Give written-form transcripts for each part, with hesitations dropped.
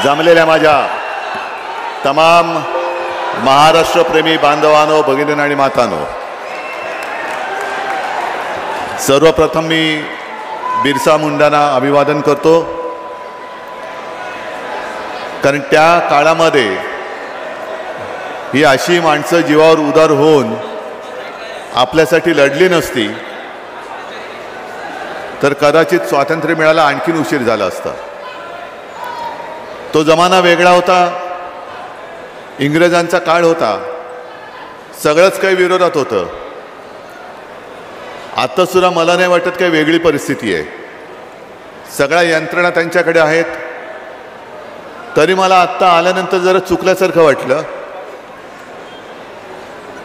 जमलेल्या माझ्या तमाम महाराष्ट्रप्रेमी बांधवांनो, भगिनींनो आणि मातांनो, सर्वप्रथम मी बिरसा मुंडांना अभिवादन करतो, कारण त्या काळामध्ये ही अशी माणसं जीवावर उदार होऊन आपल्यासाठी लढली नसती तर कदाचित स्वातंत्र्य मिळायला आणखीन उशीर झाला असता. तो जमाना वेगळा होता, इंग्रजांचा काळ होता, सगळंच काही विरोधात होतं. आता सुद्धा मला नाही वाटत काही वेगळी परिस्थिती आहे. सगळ्या यंत्रणा त्यांच्याकडे आहेत. तरी मला आत्ता आल्यानंतर जरा चुकल्यासारखं वाटलं,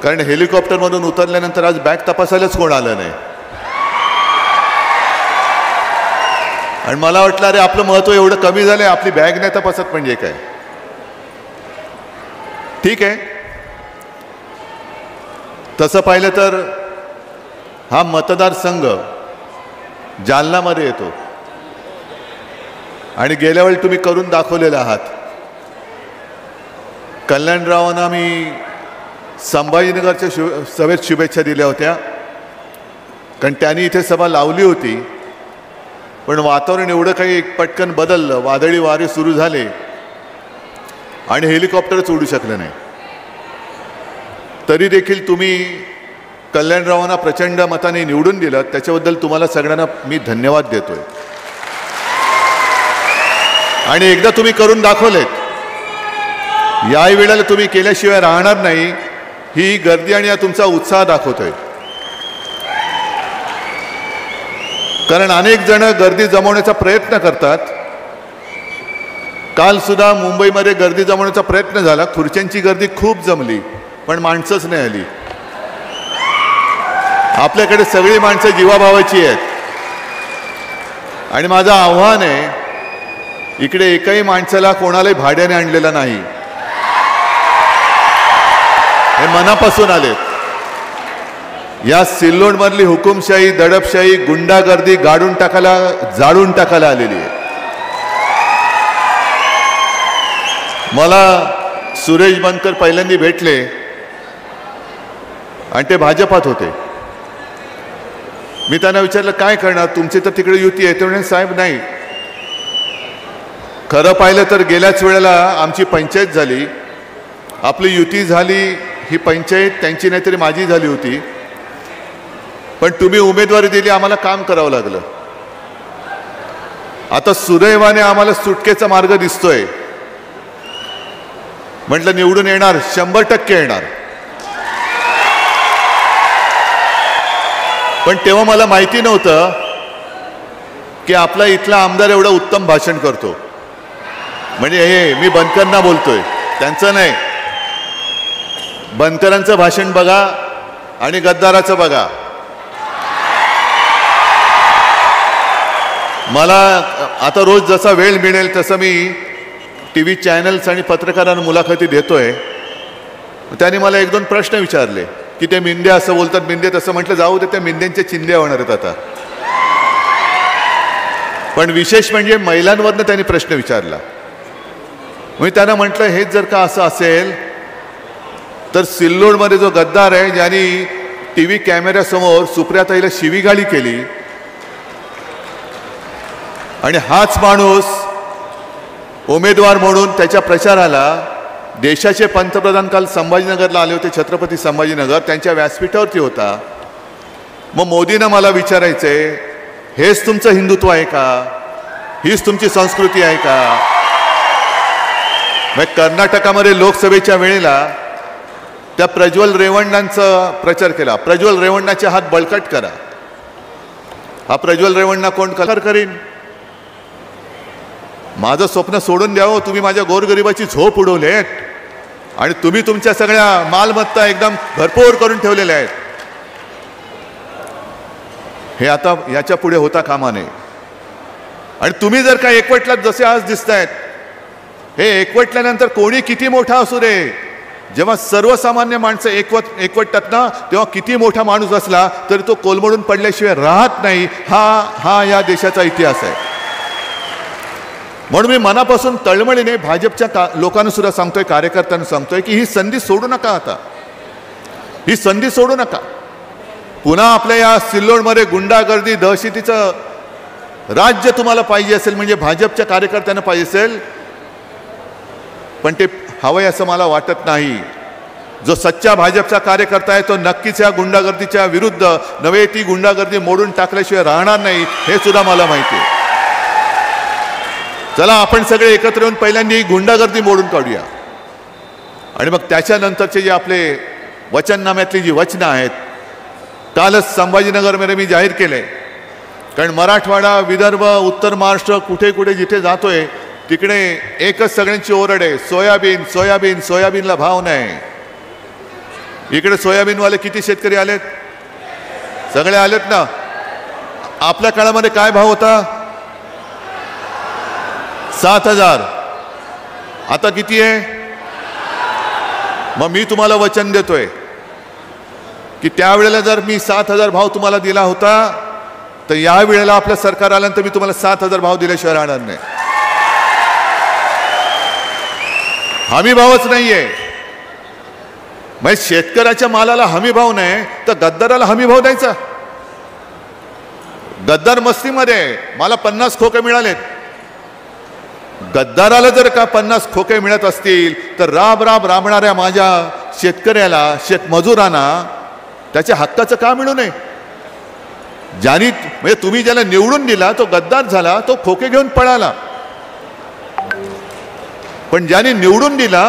कारण हेलिकॉप्टरमधून उतरल्यानंतर आज बॅग तपासायलाच कोण आलं नाही. आणि मला वाटलं अरे आपलं महत्त्व एवढं कमी झालं आहे, आपली बॅग नाही तपासत म्हणजे काय. ठीक आहे, तसं पाहिलं तर हा मतदारसंघ जालनामध्ये येतो आणि गेल्या वेळी तुम्ही करून दाखवलेले आहात. कल्याणरावांना मी संभाजीनगरच्या सभेत शुभेच्छा दिल्या होत्या, कारण त्यांनी इथे सभा लावली होती, पण वातावरण एवढं काही पटकन बदललं, वादळी वारे सुरू झाले आणि हेलिकॉप्टरच उडू शकलं नाही. तरी देखील तुम्ही कल्याणरावांना प्रचंड मताने निवडून दिलं, त्याच्याबद्दल तुम्हाला सगळ्यांना मी धन्यवाद देतोय. आणि एकदा तुम्ही करून दाखवलेत, याही वेळेला तुम्ही केल्याशिवाय राहणार नाही, ही गर्दी आणि हा तुमचा उत्साह दाखवतोय. कारण अनेक जण गर्दी जमवण्याचा प्रयत्न करतात. काल सुद्धा मुंबईमध्ये गर्दी जमवण्याचा प्रयत्न झाला, खुर्च्यांची गर्दी खूप जमली, पण माणसंच नाही आली. आपल्याकडे सगळी माणसं जीवाभावाची आहेत. आणि माझं आव्हान आहे, इकडे एकही माणसाला कोणालाही भाड्याने आणलेलं नाही, हे मनापासून आलेत. या सिल्लोडमधली हुकुमशाही, दडपशाही, गुंडागर्दी गाडून टाकायला, जाळून टाकायला आलेली आहे. मला सुरेश बनकर पहिल्यांदा भेटले आणि ते भाजपात होते. मी त्यांना विचारलं काय करणार, तुमची तर तिकडे युती आहे. ते म्हणे साहेब नाही, खरं पाहिलं तर गेल्याच वेळेला आमची पंचायत झाली, आपली युती झाली, ही पंचायत त्यांची नाहीतरी माझी झाली होती, पण तुम्ही उमेदवारी दिली, आम्हाला काम करावं लागलं. आता सुदैवाने आम्हाला सुटकेचा मार्ग दिसतोय. म्हटलं निवडून येणार, 100% येणार. पण तेव्हा मला माहिती नव्हतं की आपला इथला आमदार एवढं उत्तम भाषण करतो. म्हणजे हे मी बनकरांना बोलतोय, त्यांचं नाही. बनकरांचं भाषण बघा आणि गद्दाराचं बघा. मला आता रोज जसा वेळ मिळेल तसं मी TV चॅनल्स आणि पत्रकारांना मुलाखती देतोय. त्यांनी मला 1-2 प्रश्न विचारले की ते मिंदे असं बोलतात, मिंदे तसं. म्हटलं जाऊ दे, त्या मिंद्यांचे चिंध्या होणार आहेत आता. पण विशेष म्हणजे महिलांवरनं त्यांनी प्रश्न विचारला. मी त्यांना म्हटलं हेच जर का असं असेल तर सिल्लोडमध्ये जो गद्दार आहे, ज्यांनी TV कॅमेऱ्यासमोर सुप्रियाताईला शिवीगाळी केली, आणि हाच माणूस उमेदवार म्हणून त्याच्या प्रचाराला देशाचे पंतप्रधान काल संभाजीनगरला आले होते, छत्रपती संभाजीनगर, त्यांच्या व्यासपीठावरती होता. मग मोदींना मला विचारायचंय, हेच तुमचं हिंदुत्व आहे का? हीच तुमची संस्कृती आहे का? मग कर्नाटकामध्ये लोकसभेच्या वेळेला त्या प्रज्वल रेवण्णांचा प्रचार केला. प्रज्वल रेवण्णाचे हात बळकट करा. हा प्रज्वल रेवण्णा कोण करीन? माझं स्वप्न सोडून द्यावं. तुम्ही माझ्या गोरगरिबाची झोप उडवलेत आणि तुम्ही तुमच्या सगळ्या मालमत्ता एकदम भरपूर करून ठेवलेल्या आहेत. हे आता याच्या पुढे होता कामा नये. आणि तुम्ही जर का एकवटलात जसे आज दिसतायत, हे एकवटल्यानंतर कोणी किती मोठा असू दे, जेव्हा सर्वसामान्य माणसं एकवटतात ना, तेव्हा किती मोठा माणूस असला तरी तो कोलमडून पडल्याशिवाय राहत नाही. हा या देशाचा इतिहास आहे. म्हणून मी मनापासून तळमळीने भाजपच्या लोकांना सुद्धा सांगतोय, कार्यकर्त्यांना सांगतोय की ही संधी सोडू नका. आता ही संधी सोडू नका. पुन्हा आपल्या या सिल्लोडमध्ये गुंडागर्दी दहशतीचं राज्य तुम्हाला पाहिजे असेल, म्हणजे भाजपच्या कार्यकर्त्यांना पाहिजे असेल, पण ते हवंय असं मला वाटत नाही. जो सच्चा भाजपचा कार्यकर्ता आहे तो नक्कीच या गुंडागर्दीच्या विरुद्ध नव्हे, ती गुंडागर्दी मोडून टाकल्याशिवाय राहणार नाही हे सुद्धा मला माहिती आहे. चला आपण सगळे एकत्र येऊन पहिल्यांदा ही गुंडागर्दी मोडून काढूया आणि मग त्याच्यानंतरचे जे आपले वचननाम्यातली जी वचनं आहेत, कालच संभाजीनगरमध्ये मी जाहीर केले, कारण मराठवाडा, विदर्भ, उत्तर महाराष्ट्र कुठे कुठे जिथे जातोय तिकडे एकच सगळ्यांची ओरड आहे, सोयाबीन सोयाबीन सोयाबीनला भाव नाही. इकडे सोयाबीनवाले किती शेतकरी आलेत? सगळे आलेत ना. आपल्या काळामध्ये काय भाव होता? 7,000. आता किती आहे? मग मी तुम्हाला वचन देतोय की त्यावेळेला जर मी 7,000 भाव तुम्हाला दिला होता, तर या वेळेला आपलं सरकार आल्यानंतर मी तुम्हाला 7,000 भाव दिल्याशिवाय राहणार नाही. हमी भावच नाहीये. म्हणजे शेतकऱ्याच्या मालाला हमी भाव नाही तर गद्दाराला हमी भाव द्यायचा. गद्दार मस्तीमध्ये मला 50 खोके मिळालेत. गद्दाराला जर का 50 खोके मिळत असतील तर राब राब राबणाऱ्या माझ्या शेतकऱ्याला, शेतमजुरांना त्याच्या हक्काचं का मिळू नये? ज्यांनी म्हणजे तुम्ही ज्याला निवडून दिला तो गद्दार झाला, तो खोके घेऊन पळाला, पण ज्यांनी निवडून दिला